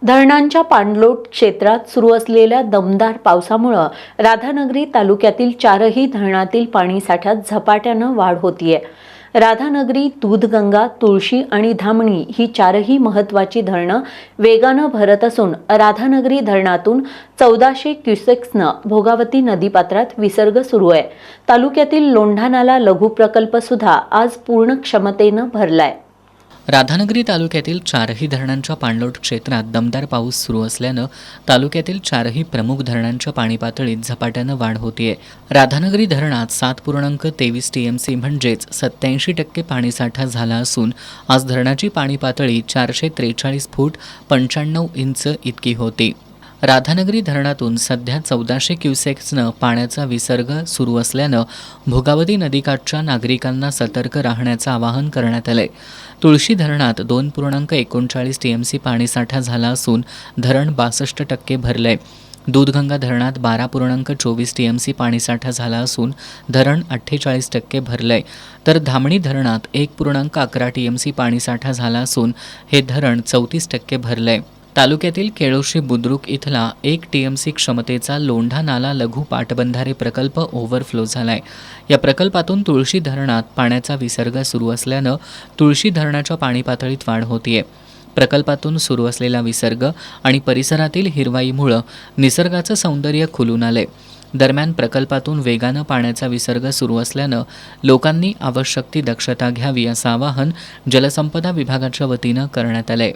धरणांच्या पाणलोट क्षेत्रात सुरू असलेल्या दमदार पावसामुळे राधानगरी तालुक्यातील चारही धरणातील पाणीसाठ्यात झपाट्यानं वाढ होतीये। राधानगरी, दूधगंगा, तुळशी आणि धामणी ही चारही महत्त्वाची धरणं वेगानं भरत असून राधानगरी धरणातून 1400 क्युसेक्सनं भोगावती नदीपात्रात विसर्ग सुरू आहे। तालुक्यातील लोंढा नाला लघु प्रकल्प सुद्धा आज पूर्ण क्षमतेनं भरलाय। राधानगरी तालुक्यातील चारही धरणांच्या पाणलोट क्षेत्रात दमदार पाऊस सुरू असल्यानं तालुक्यातील चारही प्रमुख धरणांच्या पाणी पातळीत झपाट्यानं वाढ होतीये। राधानगरी धरणात 7.23 TMC म्हणजेच 87% पाणीसाठा झाला असून आज धरणाची पाणी पातळी 443 फूट 95 इंच इतकी होती। राधानगरी धरणातून सध्या 1400 क्युसेक्सनं पाण्याचा विसर्ग सुरू असल्यानं भोगावती नदीकाठच्या नागरिकांना सतर्क राहण्याचं आवाहन करण्यात आलंय। तुळशी धरणात 2.39 TMC पाणीसाठा झाला असून धरण 62% भरलंय। दूधगंगा धरणात 12.24 TMC पाणीसाठा झाला असून धरण 48% भरलंय, तर धामणी धरणात 1.11 TMC पाणीसाठा झाला असून हे धरण 34% भरलंय। तालुक्यातील केळोशी बुद्रुक इथला 1 TMC क्षमतेचा लोंढा नाला लघु पाटबंधारे प्रकल्प ओव्हरफ्लो झालाय। या प्रकल्पातून तुळशी धरणात पाण्याचा विसर्ग सुरू असल्यानं तुळशी धरणाच्या पाणी पातळीत वाढ होतीये। प्रकल्पातून सुरू असलेला विसर्ग आणि परिसरातील हिरवाईमुळे निसर्गाचं सौंदर्य खुलून आलंय। दरम्यान प्रकल्पातून वेगानं पाण्याचा विसर्ग सुरू असल्यानं लोकांनी आवश्यक ती दक्षता घ्यावी असं आवाहन जलसंपदा विभागाच्या वतीनं करण्यात आलंय।